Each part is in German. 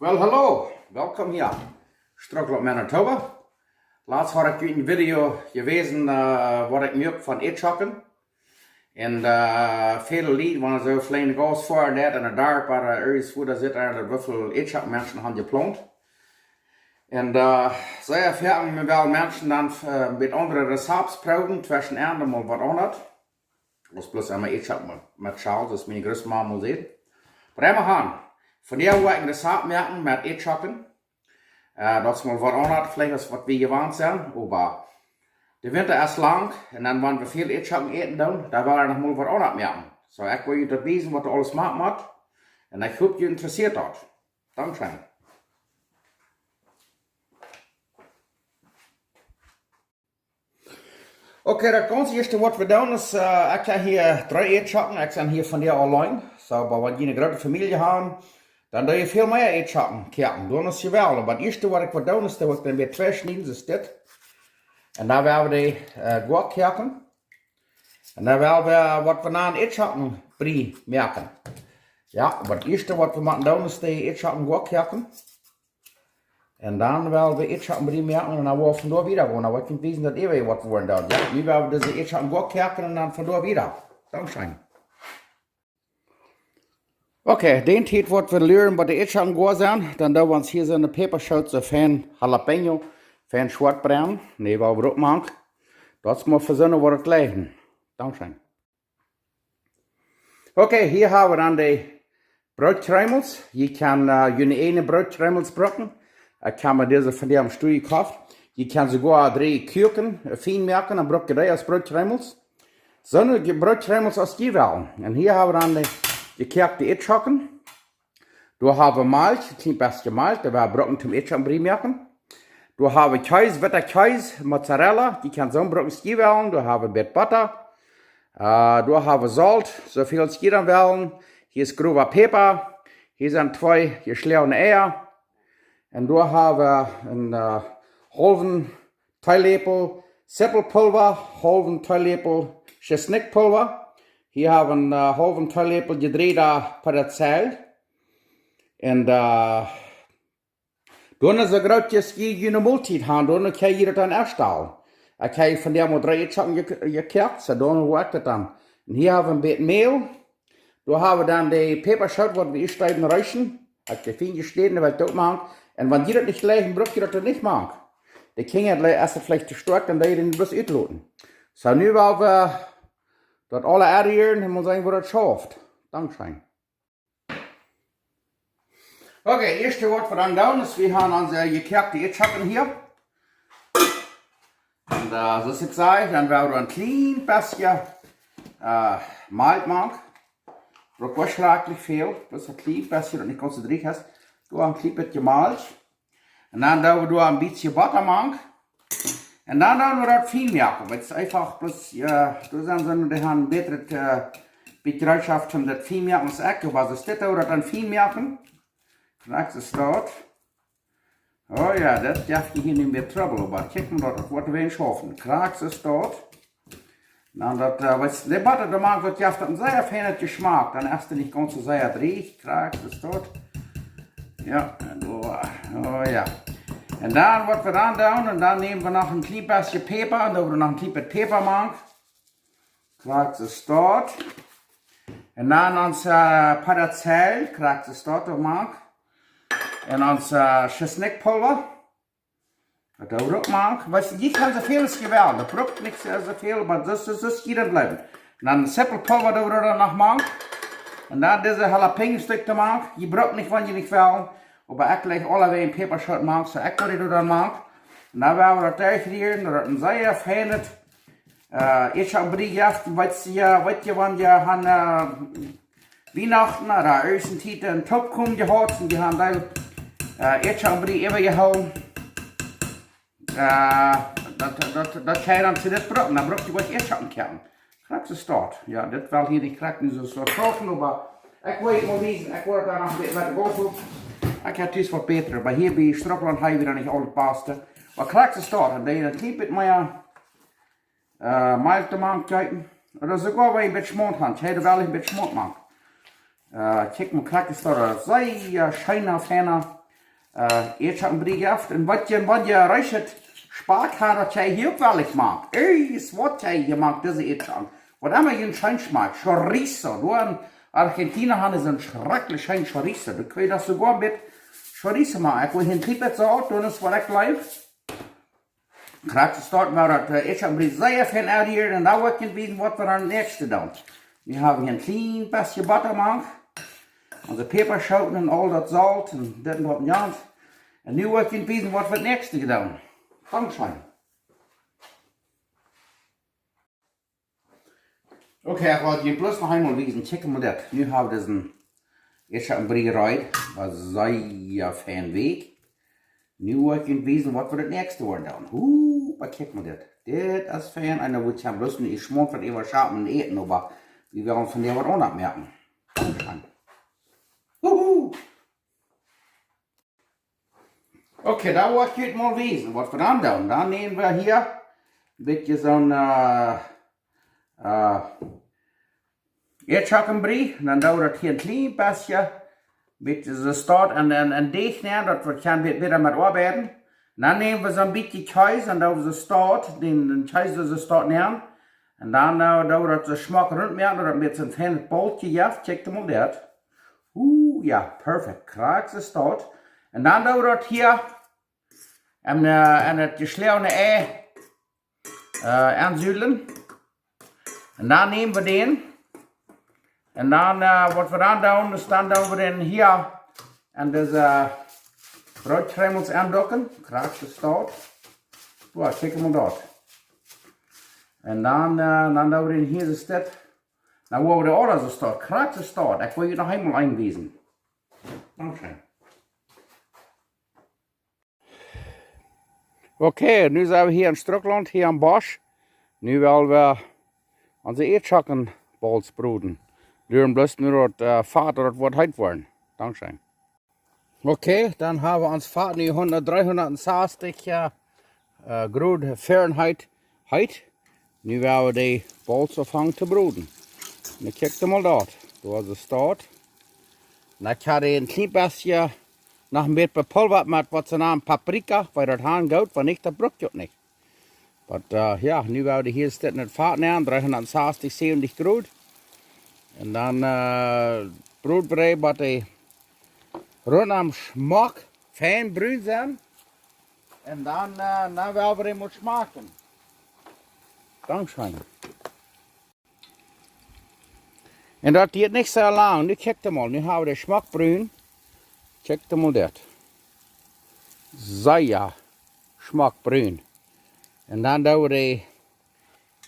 Wel, hallo, welkom hier. Struggle op Manitoba. Laatst had ik een video gewezen wat ik maak van Ätschoken. En veel lied, want zo vleien goos voor net in het dorp waar ergens voor zitten er hoeveel Ätschoken mensen hebben geplant. En zo hebben we wel mensen dan met andere receptproeven tussen anderen wat anders. Dat is plus einmal Ätschoken met Charles, dat is mijn grootste man moet zien. Maar helemaal gaan. Vandaag wil ik een recept maken met Ätschoken. Dat is mal wat anders, vielleicht als wat wir gewohnt sind, aber de winter is lang en dan wanneer we veel Ätschoken eten doen, dan wil er nog mal wat anders maken. So, ik wil je dat weten wat er alles maken moet. En ik hoop je interessiert dat. Dankzij. Oké, dat ganze eerste wat we doen is, ik heb hier 3 Ätschoken, ik ben hier van die alleen. So, maar wat je een grote familie hebben, dan doe je veel meer Ätschoken koken. Dan is je wel. Maar het eerste wat ik wil doen is, dat ik dan weer 2 snijden, zoals dit. En dan willen we die goed koken. En dan willen we wat we na een Ätschoken brie maken. Ja, maar het eerste wat we moeten doen is die Ätschoken goed koken. En dan willen we Ätschoken brie maken en dan willen we vandoor weer gaan. Dan wil ik niet weten dat weer wat we worden doen. Ja, nu willen we deze Ätschoken goed koken en dan vandoor weer. Dankzij. Oké, den tijd wat we leren wat de Ätschoken goed zijn, dan doen we ons hier zo'n peperschutze van jalapeno, van zwartbruin. Nee, wat we ook maken. Dat is maar verzinnen wat het liggen. Dankzij. Oké, hier hebben we dan de broodkruimels. Je kan je ene broodkruimels brokken. Ik kan me deze van die am stoel gekauft. Je kan sogar 3 kuken fijn maken en brok je die als broodkruimels. Zo'n broodkruimels als je wil. En hier hebben we dan de gekochte Ätschoken. Da haben wir Milch, ein klein bisschen Milch, da wir Brocken zum Ätschoken brie machen. Da haben wir Käse, Wetter Käse, Mozzarella, die kann so ein Brocken wählen. Da haben wir Butter. Da haben wir Salz, so viel als jeder wählen. Hier ist grober Pfeffer. Hier sind 2 geschlagene Eier. Und da haben wir einen halben Teelöffel Seppelpulver, halben Teelöffel Chesnickpulver. Hier haben wir einen halben Teelöffel gedrehter Parazell. Und dann ist ein großes eine Multit haben, dann kann jeder dann erstellen. Ich habe von der mal 3 Ätschoken gekocht, so dann wo ich das dann. Und hier haben wir ein bisschen Mehl. Da haben wir dann die Peperschaut, was wir steigen reichen. Ich habe fein geschnitten, weil ich das machen. Und wenn die das nicht gleich, braucht ihr das nicht machen. Die Kinder erst vielleicht zu stark, dann die den bloß uitloten. So, nu wollen wir dat alle erdieren en we zien hoe dat schafft. Dankzij. Oké, eerste wat we dan doen is, we gaan onze gekochte Ätschoken hier. En zoals ik zei, dan willen we een klein beetje Malz maken. Dat was schrakelijk veel, dus een klein beetje, dat niet concentreerd is. Doe een klein beetje Malz. En dan doen we een beetje butter maken. En dan doen we dat fijn maken. Het is einfach bloß, ja, da sind so, die haben bessere Bereitschaft, um das fijn maken als ik. Aber so steht da, dat dan fijn maken. Krijgt es dort. Oh ja, dat darf je hier niet meer trouble. Aber kijk maar dat wordt weer schaffen. Krijgt es dort. Dan dat, was de butter, da maakt wat jaft een zeer fijne Geschmack. Dan erst niet ganz so sehr dreig. Krijgt es dort. Ja, oh ja. En dan wat we dan doen, en dan nemen we nog een klein beetje peper, en dan we nog een klein beetje peper maken. Krijgt het dort. En dan ons parazell, krijgt het dort ook maken. En ons chesnickpulver. Dat doen we ook maken. Weet je, die kan zoveel als je wil. Dat brookt niks zoveel, maar dus hier blijven. En dan seppelpulver doen we er nog maken. En dan deze jalapeno stuk te maken. Je brookt niet wat je niet wil. Maar ik leg allebei een peperschot maken, zo ik wil dat maken. En dan willen we dat uitgedieren, dat het een zeer fijne Ätschoken brie heeft. Weet je, wanneer je aan Weihnachten, oder eerste tijd een topkom gehad, en die hebben daar Ätschoken brie even gehouden. Dat ga je dan zu dit brokken, dan brok je wat Ätschoken koken. Krijg ze start. Ja, dit wil hier niet krijgen, nu zo troffen, maar ik wil het maar wezen, ik word daar nog een beetje met de goot. Ik heb het wat beter, maar hier bij Strokland heb je dan niet al het beste. Maar krijg ze start, en dan je een klein beetje meer Milch te maken kijken. Dat is ook wel een beetje schmont hand, je hebt wel een beetje schmont maken. Kijk maar, krijg ze start, zeer schijner, fijner Ätschoken gehabt. Und was je reicht, Sparkan, was jij hier wel ik maak. Is wat jij hier maakt, deze Ätschoken. Wat immer je een schijn smaakt. Chorizo. Du in Argentina haben sie einen schrecklich schönen Chorizo. Du kannst das sogar mit Chorizo machen. Ich will hier ein Triebet so out, dann ist es live. Gerade zu starten, weil das Ätschoken sehr fein out hier. Und da wird gewesen, was wir dann nächste tun. Wir haben hier ein klein bisschen Butter gemacht. Unsere Peperschoten und all das Salz und das und das und das. Und nu wird gewesen, was wir nächste getan. Dankeschön. Okay, ich wollte bloß noch einmal wissen, checken wir das. Nu haben wir diesen Ätschoken gereiht, was sehr fein weg. Nu wird gewesen, was wir das nächste wollen tun. Was checken wir das? Das ist fein, einer wird ja bloß nicht schmort von immer scharf und eten, aber wir werden von der was auch noch merken. Dankeschön. Okay, da wollte ich mal wissen, was wir dann tun. Dann nehmen wir hier ein bisschen so ein Ätschokenbrie. Dann dauert das hier ein klein bisschen mit so Start an Deeg nehmen, dass wir kann wieder mit arbeiten. Dann nehmen wir so ein bisschen kjees und dann so Start, den kjees so Start nehmen. Und dann dauert das so Schmack rund mehr, oder mit so ein feines Bauls gejagt, checkt mal das. Ja, perfekt. Kraaks is dat. En dan doen we dat hier en het gesleurde ei aanzuilen. En dan nemen we den. En dan, wat we dan doen, is dan doen we den hier en deze broodkremels aandokken. Kraaks is dat. Ja, kijk maar dat. En dan doen we den hier zo stet. Nou, wo de andere staat, kraaks is dat. Ik wil je nog eenmaal einwijzen. Dankeschön. Okay, nu zijn we hier in Struckland, hier am Bosch. Nu willen we onze Ätschokenbowls broeden. Duren bloß nur das Fahrt oder das wird heiß worden. Dankeschön. Okay, dann haben wir uns Fahrt nu 360 Grad Fahrenheit heiß. Nu willen we die Bowls afhangen te broeden. Nu kijk mal dort. Da ist es dort. Dan kan je een klein beetje nog een beetje bepulverd met wat ze naam paprika, weil das Hahn geht, weil nicht, das braucht es nicht. Aber ja, nu werden wir hier steht nicht Fahrt nähern, 360, 70 Grad. Und dann Brotbrei, was die rund am Schmack fein brün sind. Und dann werden wir ihn schmecken. Dankeschön. En dat geht nicht so lang. Nu kijk mal, nu haben wir den Schmack brün. Kijk mal das. Sehr Schmack brün. Und dann da wir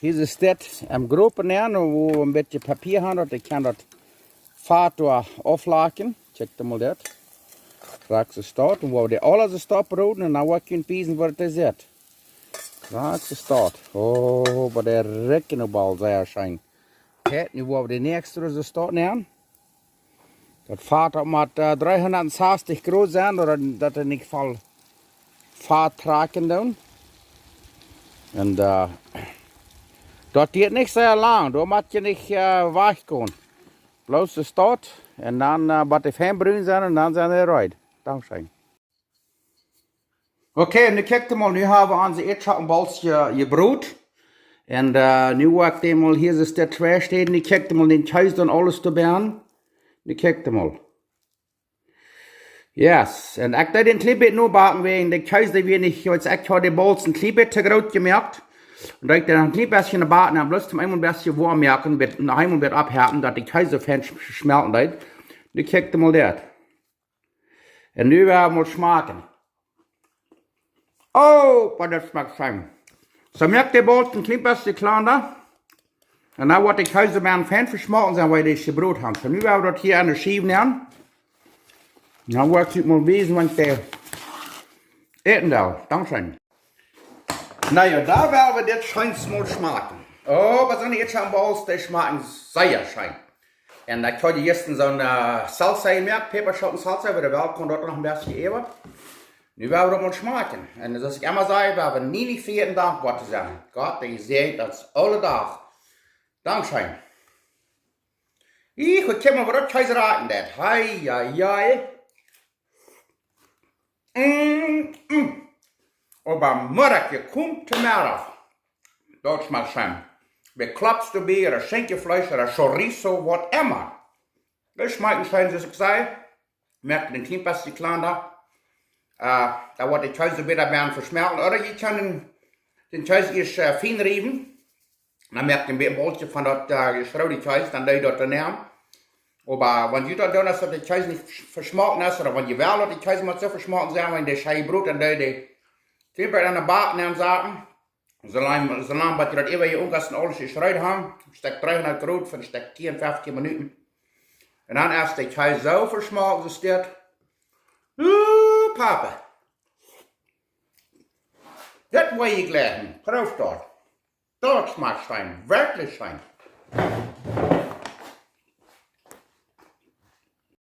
hier ist das am Gruppen nehmen, wo wir ein bisschen Papier haben, ich kann das Fahrt auflaken. Kijk mal das. Kraaks is dat. En wo wir alles stop broden en dan wat je wissen, wat het is. Kraaks is dat. Oh, maar der rekken op al sehr schön. Nu wollen wir die nächste Resultat nehmen. Das fährt auch mit 360 Grad sein, oder dass er nicht voll Fahrt tragen tun. Und das geht nicht sehr lang, da muss je nicht weichgehen. Bloß das dort und dann wird die Feinbrün sein und dann sind die rein. Dankeschön. Okay, nu kijk mal, nu haben wir unsere Ätschokenbowls gebrot. En nu wacht ik mal, hier ist der Trash stehen, nu kijk mal den Kjees dan alles te beren. Nu kijk mal. Yes, en ik deed een klein beetje nu bakken wegen de Kjees, die wir nicht, jetzt ich habe die Bowls ein klein bisschen zu groß gemerkt. Und da ich dann ein klein bisschen bakken, dann bloß zum einen ein bisschen warm merken, nach einmal wird abhärten, dass die Kjees so fein schmelzen leid. Nu kijk mal das. En nu werden wir schmecken. Oh, was das schmeckt fein. So merkt der Bowls ein klein bisschen kleiner. Und dann wird die Kjees ein fein verschmolzen sein, weil die gebrot haben. So nu werden wir das hier an der Schiebe nehmen. Nou wordt het maar wezen, want de eten daar. Dankeschön. Nou ja, da werden wir das schön mal schmecken. Oh, was sind die Ätschokenbowls, die schmecken sehr schön. Und da kann ich jetzt so eine Salsa gemerkt, Peperschoten Salsa, weil der Welt kommt dort noch ein bisschen über. Nu werden wir das mal schmecken. Und das ich immer sage, wir haben nie nicht für jeden Tag Gott zu sagen. Gott, ich sehe das alle Tag. Dankeschön. Ich kann mal, was das Kjees raten, das. Hei, hei, hei. Aber Mörderke kommt zu mir auf. Das schmeckt schön. Wie klappst du bei, oder Schenkelfleisch, oder Chorizo, whatever. Das schmeckt schön, wie ich sage. Merkt den kleinen bisschen klein da. Da wird die Käse wieder werden verschmelzen. Oder ihr könnt den Käse erst fein rieben. Dann merkt ihr ein bisschen von der geschraubten Käse, dann da dort daneben. Aber wenn ihr dann dass die Käse nicht verschmolzen ist, oder wenn ihr will, dass die Käse mal so verschmolzen sein, wenn die Scheibe Brot dann da die Temperatur an der Bart nehmen sagen, solange bis ihr das immer hier umgassen alles geschreut haben, steckt 300 Grad für steckt 54 Minuten. Und dann erst die Käse so verschmolzen ist, Papa. Das will ich lernen. Proef dort. Dat schmeckt fein. Wirklich fein.